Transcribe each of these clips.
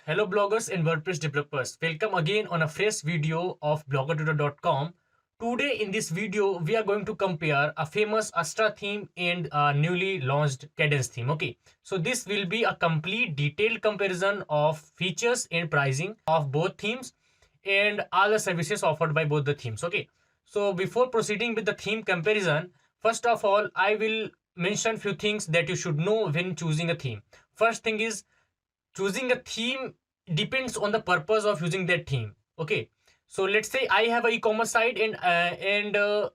Hello bloggers and WordPress developers. Welcome again on a fresh video of bloggertutor.com. Today in this video we are going to compare a famous Astra theme and a newly launched Cadence theme. Okay, so this will be a complete detailed comparison of features and pricing of both themes and all the services offered by both the themes. Okay, so before proceeding with the theme comparison, first of all I will mention few things that you should know when choosing a theme. First thing is, choosing a theme depends on the purpose of using that theme. Okay, so let's say I have a e-commerce site and I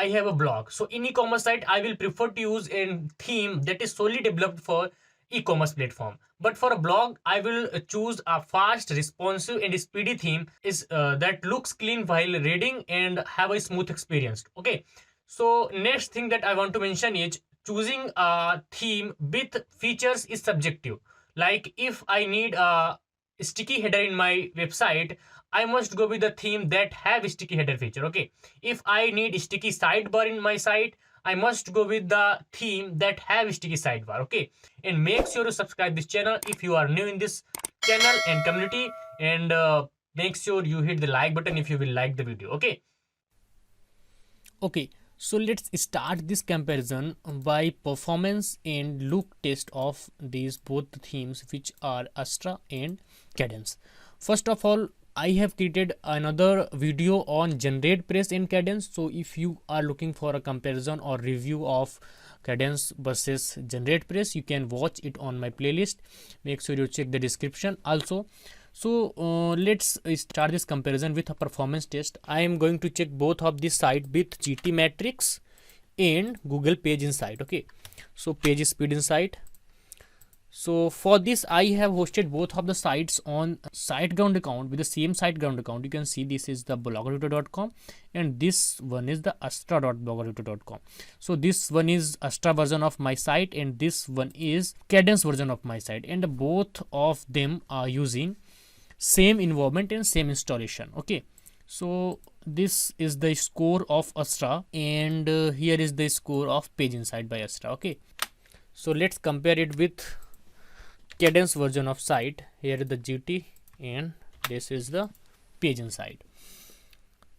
have a blog. So in e-commerce site I will prefer to use a theme that is solely developed for e-commerce platform, but for a blog I will choose a fast, responsive and speedy theme is that looks clean while reading and have a smooth experience. Okay, so next thing that I want to mention is choosing a theme with features is subjective. Like if I need a sticky header in my website, I must go with the theme that have sticky header feature. Okay, if I need sticky sidebar in my site, I must go with the theme that have sticky sidebar. Okay, and make sure to subscribe this channel if you are new in this channel and community, and make sure you hit the like button if you will like the video. Okay, so let's start this comparison by performance and look test of these both themes, which are Astra and Cadence. First of all, I have created another video on GeneratePress and Cadence. So if you are looking for a comparison or review of Cadence versus GeneratePress, you can watch it on my playlist. Make sure you check the description also. So let's start this comparison with a performance test. I am going to check both of this site with GTmetrix and Google Page Insight. Okay, so Page Speed Insight. So for this I have hosted both of the sites on SiteGround account with the same SiteGround account. You can see this is the bloggertutor.com and this one is the astra.bloggertutor.com. So this one is Astra version of my site and this one is Cadence version of my site, and both of them are using same environment and same installation. Okay, so this is the score of Astra and here is the score of Page Insight by Astra. Okay, so let's compare it with Cadence version of site. Here is the GT and this is the Page Insight.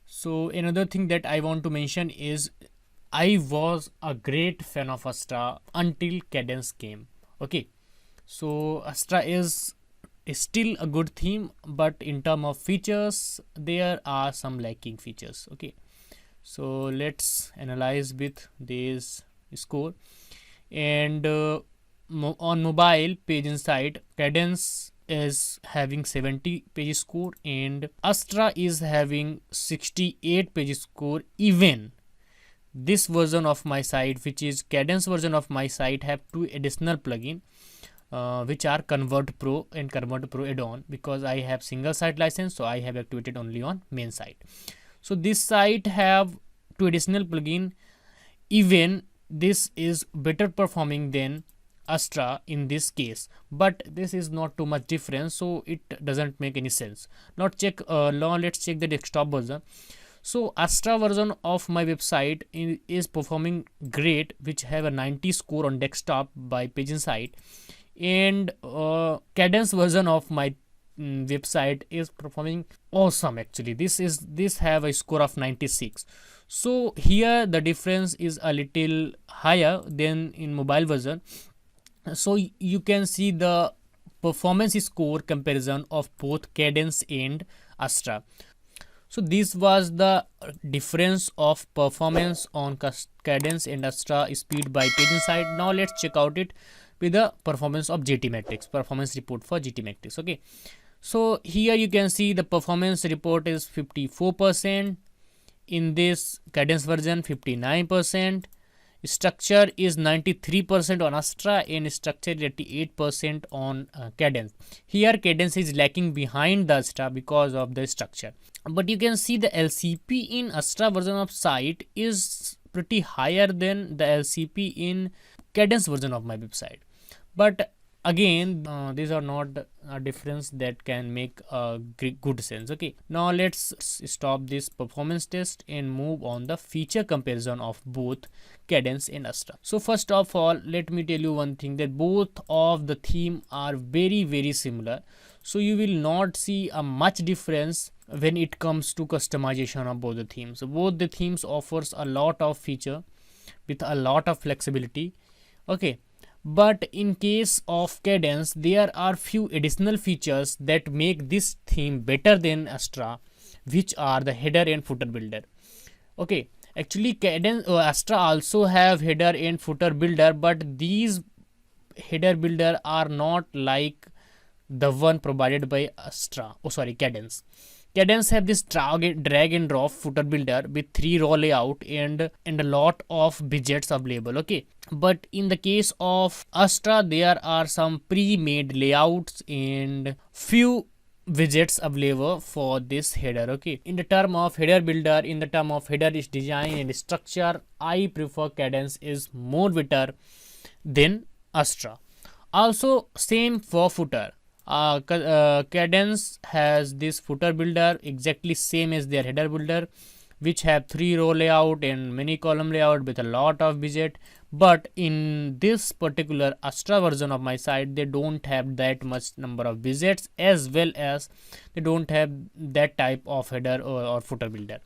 So another thing that I want to mention is I was a great fan of Astra until Cadence came. Okay, so Astra is still a good theme, but in terms of features there are some lacking features. Okay, so let's analyze with this score. And on mobile Page Insight, Cadence is having 70 page score and Astra is having 68 page score. Even this version of my site, which is Cadence version of my site, have two additional plugin which are Convert Pro and Convert Pro add-on, because I have single site license, so I have activated only on main site. So this site have two additional plugin. Even this is better performing than Astra in this case, but this is not too much difference, so it doesn't make any sense. Now let's check the desktop version. So Astra version of my website is performing great, which have a 90 score on desktop by Page Insight, and Cadence version of my website is performing awesome. Actually, this have a score of 96. So here the difference is a little higher than in mobile version. So you can see the performance score comparison of both Cadence and Astra. So this was the difference of performance on Cadence and Astra speed by Page Insight. Now let's check out it with the performance of GTmetrix, performance report for GTmetrix. Okay, so here you can see the performance report is 54%, in this Cadence version 59%, structure is 93% on Astra and structure 88% on Cadence. Here Cadence is lacking behind the Astra because of the structure, but you can see the LCP in Astra version of site is pretty higher than the LCP in Cadence version of my website. But again, these are not a difference that can make a good sense. Okay, now let's stop this performance test and move on the feature comparison of both Cadence and Astra. So first of all, let me tell you one thing, that both of the theme are very similar. So you will not see a much difference when it comes to customization of both the themes. Both the themes offers a lot of feature with a lot of flexibility. Okay, but in case of Cadence, there are few additional features that make this theme better than Astra, which are the header and footer builder. Okay, actually Cadence Astra also have header and footer builder, but these header builder are not like the one provided by Cadence. Cadence have this drag and drop footer builder with 3 row layout and a lot of widgets available. Okay, but in the case of Astra, there are some pre-made layouts and few widgets available for this header. Okay, in the term of header builder, in the term of header is design and structure, I prefer Cadence is more better than Astra. Also same for footer. Cadence has this footer builder exactly same as their header builder, which have 3 row layout and many column layout with a lot of widget. But in this particular Astra version of my site, they don't have that much number of widgets, as well as they don't have that type of header or footer builder.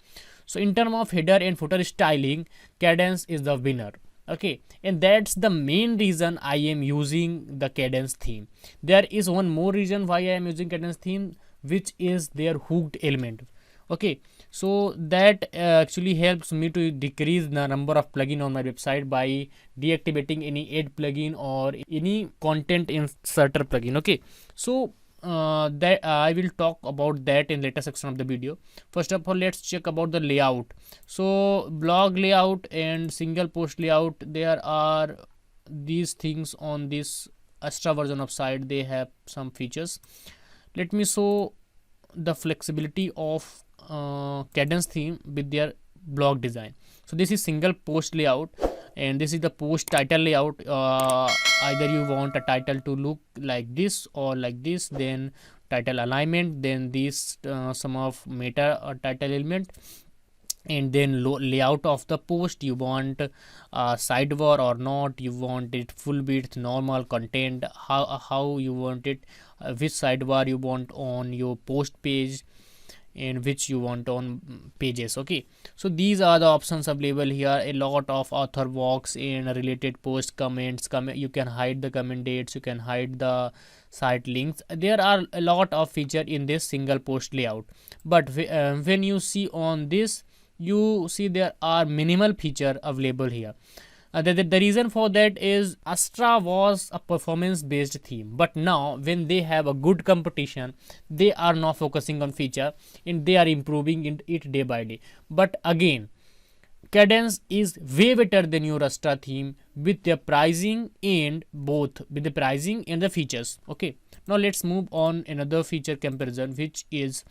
So in terms of header and footer styling, Cadence is the winner. Okay, and that's the main reason I am using the Cadence theme. There is one more reason why I am using Cadence theme, which is their hooked element. Okay, so that actually helps me to decrease the number of plugin on my website by deactivating any add plugin or any content inserter plugin. Okay, so that I will talk about that in later section of the video. First of all, let's check about the layout. So blog layout and single post layout, there are these things on this Astra version of site. They have some features. Let me show the flexibility of Cadence theme with their blog design. So this is single post layout, and this is the post title layout. Either you want a title to look like this or like this, then title alignment, then this some of meta or title element, and then layout of the post. You want sidebar or not, you want it full width, normal, content, how you want it, which sidebar you want on your post page and which you want on pages. Okay, so these are the options available here. A lot of author box and related post comments, you can hide the comment dates, you can hide the site links. There are a lot of feature in this single post layout, but when you see on this, you see there are minimal feature available here. The reason for that is Astra was a performance based theme, but now when they have a good competition, they are now focusing on feature and they are improving it day by day. But again, Cadence is way better than your Astra theme with their pricing and the features. Okay, now let's move on another feature comparison, which is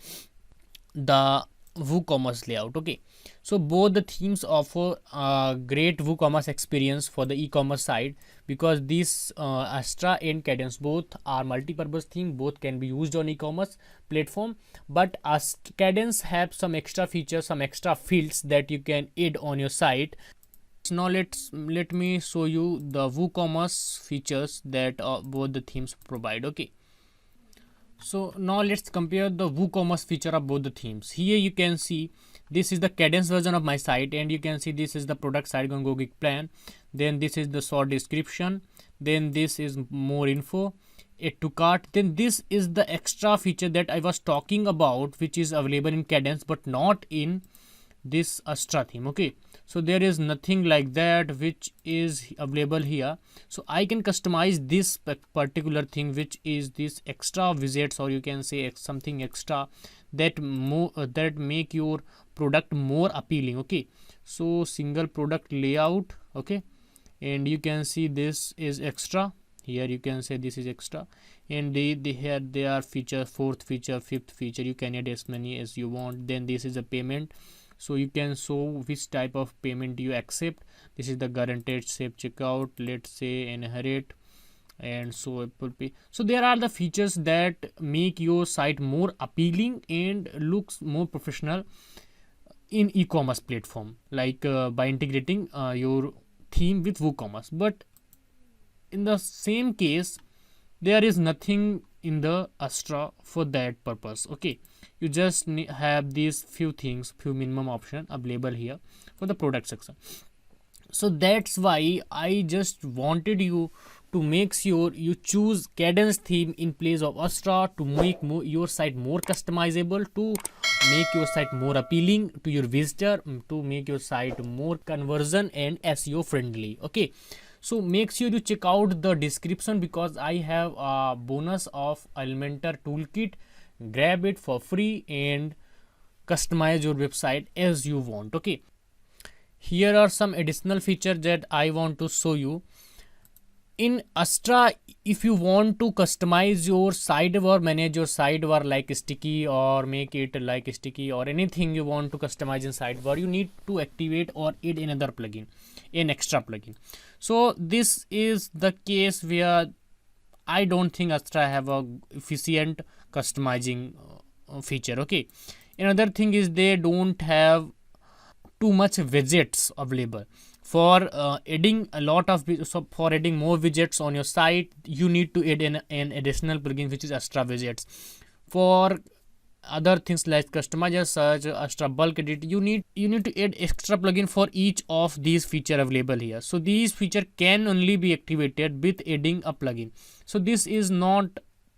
the WooCommerce layout. Okay, so both the themes offer a great WooCommerce experience for the e-commerce side, because these Astra and Cadence both are multi-purpose theme, both can be used on e-commerce platform. But as Cadence have some extra features, some extra fields that you can add on your site. Now let me show you the WooCommerce features that both the themes provide. Okay, so now let's compare the WooCommerce feature of both the themes. Here you can see this is the Cadence version of my site, and you can see this is the product Siteground Go Geek plan. Then this is the short description. Then this is more info, add to cart. Then this is the extra feature that I was talking about, which is available in Cadence but not in this Astra theme. Okay, so there is nothing like that which is available here. So I can customize this particular thing, which is this extra widgets, or you can say something extra that that make your product more appealing. Okay, so single product layout. Okay, and you can see this is extra. Here you can say this is extra, and they are feature, fourth feature, fifth feature. You can add as many as you want. Then this is a payment, so you can show which type of payment you accept. This is the guaranteed safe checkout, let's say inherit, and so Apple Pay. So there are the features that make your site more appealing and looks more professional in e-commerce platform, like by integrating your theme with WooCommerce. But in the same case, there is nothing in the Astra for that purpose. Okay, you just have these few things, few minimum option available here for the product section. So that's why I just wanted you to make sure you choose Cadence theme in place of Astra to make your site more customizable, to make your site more appealing to your visitor, to make your site more conversion and SEO friendly. Okay, so make sure you check out the description because I have a bonus of Elementor toolkit. Grab it for free and customize your website as you want. Okay, here are some additional features that I want to show you. In Astra, if you want to customize your sidebar, manage your sidebar like sticky or make it like sticky or anything you want to customize in sidebar, you need to activate or add another plugin, an extra plugin. So this is the case where I don't think Astra have a efficient customizing feature. Okay, another thing is they don't have too much widgets available for adding a lot of so for adding more widgets on your site. You need to add an additional plugin which is Astra widgets. For other things like customizer search, Astra bulk edit, you need to add extra plugin for each of these feature available here. So these feature can only be activated with adding a plugin. So this is not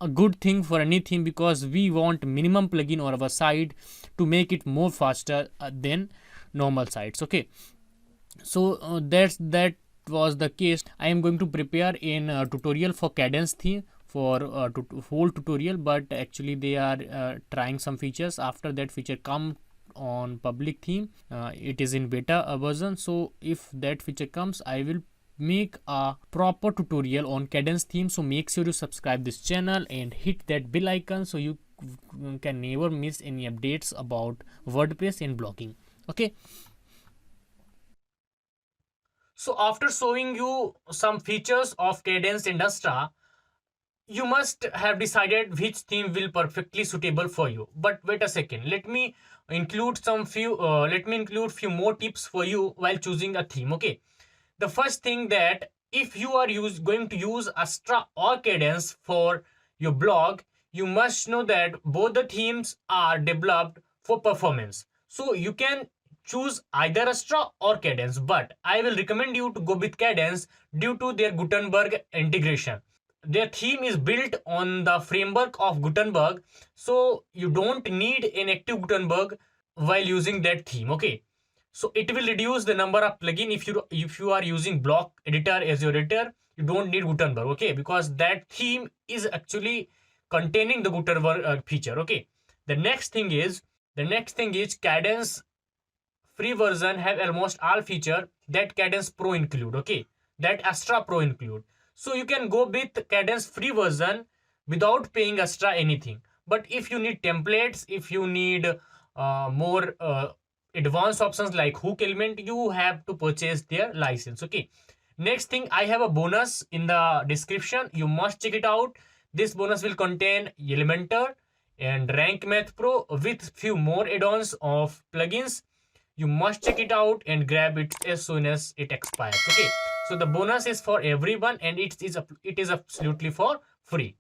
a good thing for anything because we want minimum plugin on our site to make it more faster than normal sites. Okay, so that was the case. I am going to prepare in tutorial for Cadence theme for whole tutorial, but actually they are trying some features. After that feature come on public theme, it is in beta version. So if that feature comes, I will make a proper tutorial on Cadence theme. So make sure you subscribe this channel and hit that bell icon so you can never miss any updates about WordPress and blogging. Okay, so after showing you some features of Cadence and Astra, you must have decided which theme will perfectly suitable for you. But wait a second, let me include few more tips for you while choosing a theme. Okay, the first thing that if you are going to use Astra or Cadence for your blog, you must know that both the themes are developed for performance. So you can choose either Astra or Cadence, but I will recommend you to go with Cadence due to their Gutenberg integration. Their theme is built on the framework of Gutenberg, so you don't need an active Gutenberg while using that theme. Okay, so it will reduce the number of plugin. If you are using block editor as your editor, you don't need Gutenberg. Okay, because that theme is actually containing the Gutenberg feature. Okay, the next thing is Cadence free version have almost all feature that Cadence Pro include. Okay, that Astra Pro include. So you can go with Cadence free version without paying Astra anything. But if you need templates, if you need more advanced options like hook element, you have to purchase their license. Okay, next thing, I have a bonus in the description. You must check it out. This bonus will contain Elementor and Rank Math Pro with few more add-ons of plugins. You must check it out and grab it as soon as it expires. Okay, so the bonus is for everyone and it is absolutely for free.